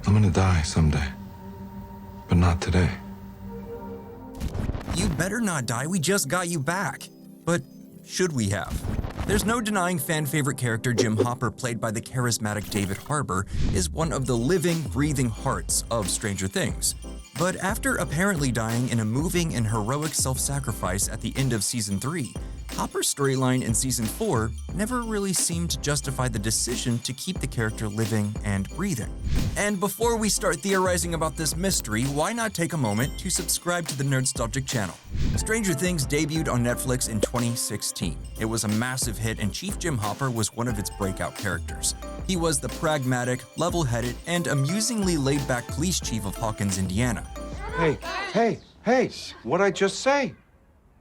I'm gonna die someday, but not today. You better not die, we just got you back. But should we have? There's no denying fan-favorite character Jim Hopper, played by the charismatic David Harbour, is one of the living, breathing hearts of Stranger Things. But after apparently dying in a moving and heroic self-sacrifice at the end of Season 3, Hopper's storyline in Season 4 never really seemed to justify the decision to keep the character living and breathing. And before we start theorizing about this mystery, why not take a moment to subscribe to the Nerdstalgic channel? Stranger Things debuted on Netflix in 2016. It was a massive hit, and Chief Jim Hopper was one of its breakout characters. He was the pragmatic, level-headed, and amusingly laid-back police chief of Hawkins, Indiana. Hey, what'd I just say?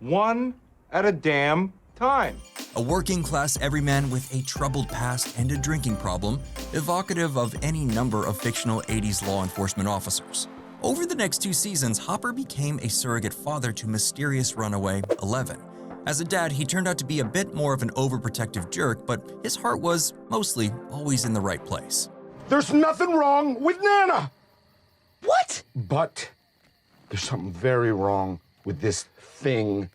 One at a damn time. A working-class everyman with a troubled past and a drinking problem, evocative of any number of fictional 80s law enforcement officers. Over the next 2 seasons, Hopper became a surrogate father to mysterious runaway Eleven. As a dad, he turned out to be a bit more of an overprotective jerk, but his heart was, mostly, always in the right place. There's nothing wrong with Nana! What? But there's something very wrong with this thing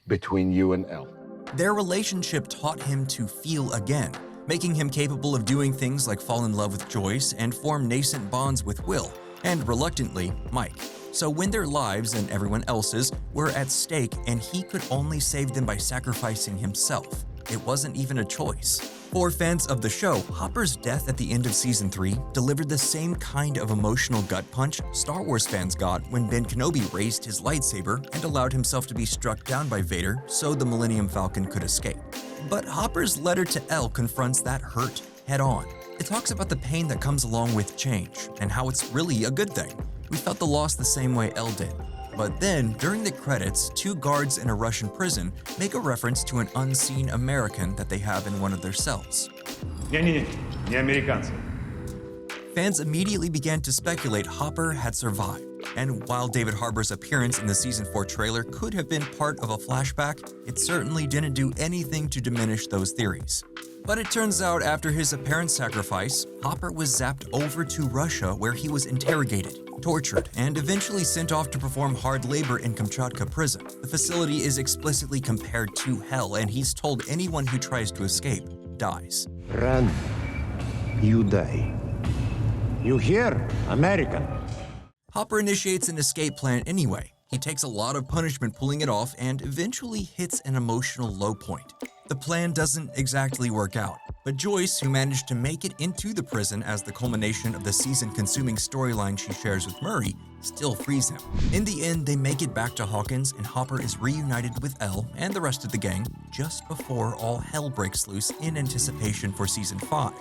between you and Elle. Their relationship taught him to feel again, making him capable of doing things like fall in love with Joyce and form nascent bonds with Will, and reluctantly, Mike. So when their lives and everyone else's were at stake and he could only save them by sacrificing himself, it wasn't even a choice. For fans of the show, Hopper's death at the end of Season 3 delivered the same kind of emotional gut punch Star Wars fans got when Ben Kenobi raised his lightsaber and allowed himself to be struck down by Vader so the Millennium Falcon could escape. But Hopper's letter to Elle confronts that hurt head-on. It talks about the pain that comes along with change and how it's really a good thing. We felt the loss the same way Elle did. But then, during the credits, 2 guards in a Russian prison make a reference to an unseen American that they have in one of their cells. Не американцы. Fans immediately began to speculate Hopper had survived, and while David Harbour's appearance in the Season 4 trailer could have been part of a flashback, it certainly didn't do anything to diminish those theories. But it turns out after his apparent sacrifice, Hopper was zapped over to Russia, where he was interrogated, tortured, and eventually sent off to perform hard labor in Kamchatka prison. The facility is explicitly compared to hell, and he's told anyone who tries to escape dies. Run. You die. You hear, American? Hopper initiates an escape plan anyway. He takes a lot of punishment pulling it off and eventually hits an emotional low point. The plan doesn't exactly work out, but Joyce, who managed to make it into the prison as the culmination of the season-consuming storyline she shares with Murray, still frees him. In the end, they make it back to Hawkins, and Hopper is reunited with Elle and the rest of the gang just before all hell breaks loose in anticipation for Season 5.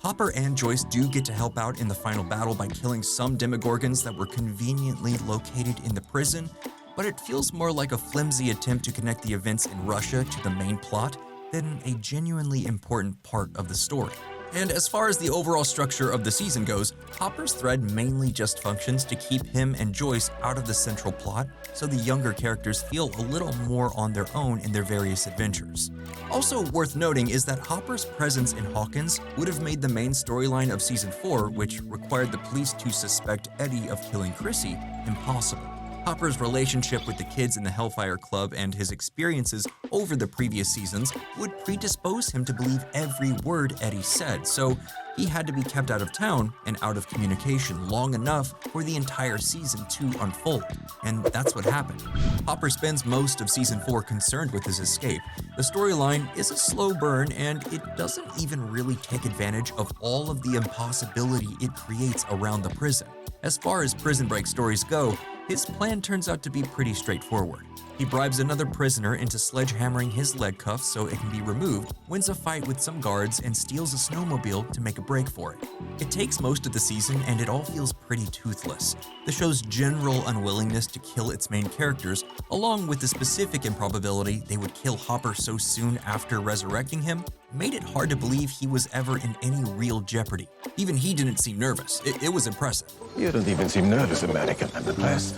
Hopper and Joyce do get to help out in the final battle by killing some Demogorgons that were conveniently located in the prison, but it feels more like a flimsy attempt to connect the events in Russia to the main plot than a genuinely important part of the story. And as far as the overall structure of the season goes, Hopper's thread mainly just functions to keep him and Joyce out of the central plot, so the younger characters feel a little more on their own in their various adventures. Also worth noting is that Hopper's presence in Hawkins would have made the main storyline of Season 4, which required the police to suspect Eddie of killing Chrissy, impossible. Hopper's relationship with the kids in the Hellfire Club and his experiences over the previous seasons would predispose him to believe every word Eddie said, so he had to be kept out of town and out of communication long enough for the entire season to unfold. And that's what happened. Hopper spends most of Season 4 concerned with his escape. The storyline is a slow burn, and it doesn't even really take advantage of all of the impossibility it creates around the prison. As far as Prison Break stories go, his plan turns out to be pretty straightforward. He bribes another prisoner into sledgehammering his leg cuffs so it can be removed, wins a fight with some guards, and steals a snowmobile to make a break for it. It takes most of the season, and it all feels pretty toothless. The show's general unwillingness to kill its main characters, along with the specific improbability they would kill Hopper so soon after resurrecting him, made it hard to believe he was ever in any real jeopardy. Even he didn't seem nervous. It was impressive. You don't even seem nervous, American. I'm impressed.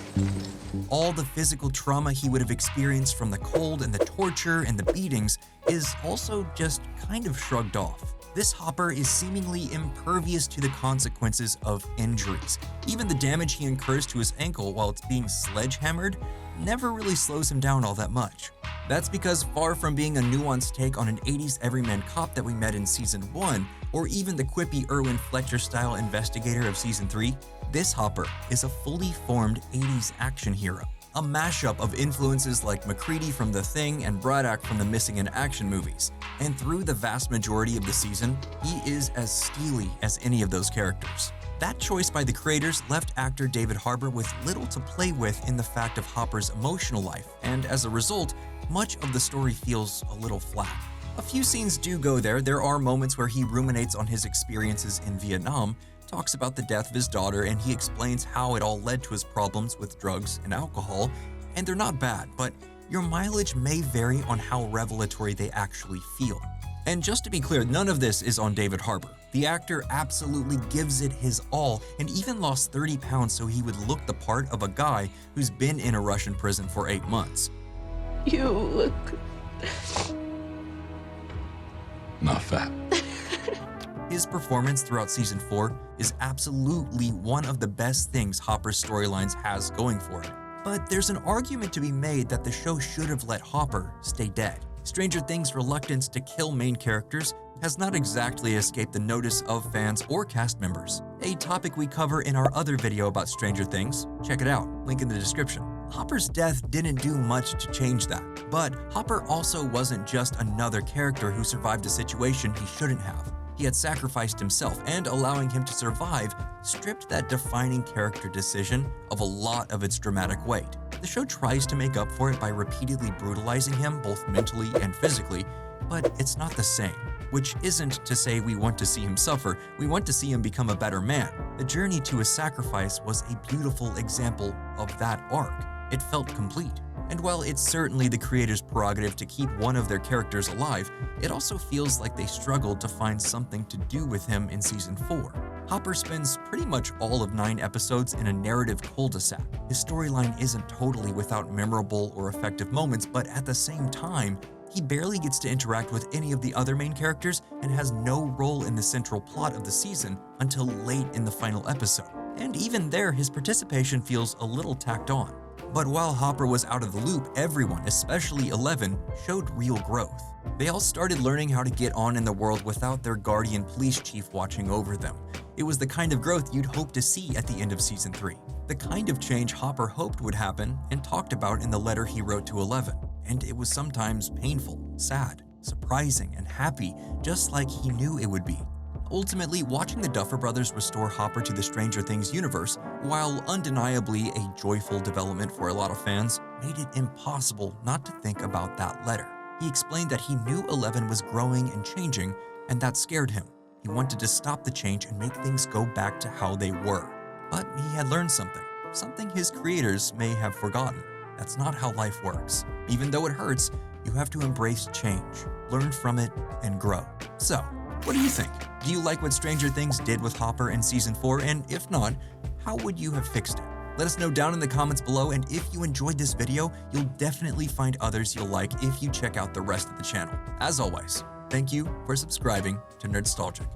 All the physical trauma he would have experienced from the cold and the torture and the beatings is also just kind of shrugged off. This Hopper is seemingly impervious to the consequences of injuries. Even the damage he incurs to his ankle while it's being sledgehammered never really slows him down all that much. That's because far from being a nuanced take on an 80s everyman cop that we met in Season 1, or even the quippy Irwin Fletcher-style investigator of Season 3, this Hopper is a fully formed 80s action hero. A mashup of influences like MacReady from The Thing and Braddock from the Missing in Action movies. And through the vast majority of the season, he is as steely as any of those characters. That choice by the creators left actor David Harbour with little to play with in the fact of Hopper's emotional life, and as a result, much of the story feels a little flat. A few scenes do go there. There are moments where he ruminates on his experiences in Vietnam, talks about the death of his daughter, and he explains how it all led to his problems with drugs and alcohol, and they're not bad, but your mileage may vary on how revelatory they actually feel. And just to be clear, none of this is on David Harbour. The actor absolutely gives it his all and even lost 30 pounds so he would look the part of a guy who's been in a Russian prison for 8 months. You look... Not fat. His performance throughout Season 4 is absolutely one of the best things Hopper's storylines has going for it. But there's an argument to be made that the show should have let Hopper stay dead. Stranger Things' reluctance to kill main characters has not exactly escaped the notice of fans or cast members, a topic we cover in our other video about Stranger Things. Check it out, link in the description. Hopper's death didn't do much to change that, but Hopper also wasn't just another character who survived a situation he shouldn't have. He had sacrificed himself, and allowing him to survive stripped that defining character decision of a lot of its dramatic weight. The show tries to make up for it by repeatedly brutalizing him both mentally and physically, but it's not the same. Which isn't to say we want to see him suffer, we want to see him become a better man. The journey to his sacrifice was a beautiful example of that arc. It felt complete. And while it's certainly the creators' prerogative to keep one of their characters alive, it also feels like they struggled to find something to do with him in Season 4. Hopper spends pretty much all of 9 episodes in a narrative cul-de-sac. His storyline isn't totally without memorable or effective moments, but at the same time, he barely gets to interact with any of the other main characters and has no role in the central plot of the season until late in the final episode. And even there, his participation feels a little tacked on. But while Hopper was out of the loop, everyone, especially Eleven, showed real growth. They all started learning how to get on in the world without their guardian police chief watching over them. It was the kind of growth you'd hope to see at the end of Season 3. The kind of change Hopper hoped would happen and talked about in the letter he wrote to Eleven. And it was sometimes painful, sad, surprising, and happy, just like he knew it would be. Ultimately, watching the Duffer Brothers restore Hopper to the Stranger Things universe, while undeniably a joyful development for a lot of fans, made it impossible not to think about that letter. He explained that he knew Eleven was growing and changing, and that scared him. He wanted to stop the change and make things go back to how they were. But he had learned something his creators may have forgotten. That's not how life works. Even though it hurts, you have to embrace change, learn from it, and grow. So, what do you think? Do you like what Stranger Things did with Hopper in Season 4? And if not, how would you have fixed it? Let us know down in the comments below, and if you enjoyed this video, you'll definitely find others you'll like if you check out the rest of the channel. As always, thank you for subscribing to Nerdstalgic.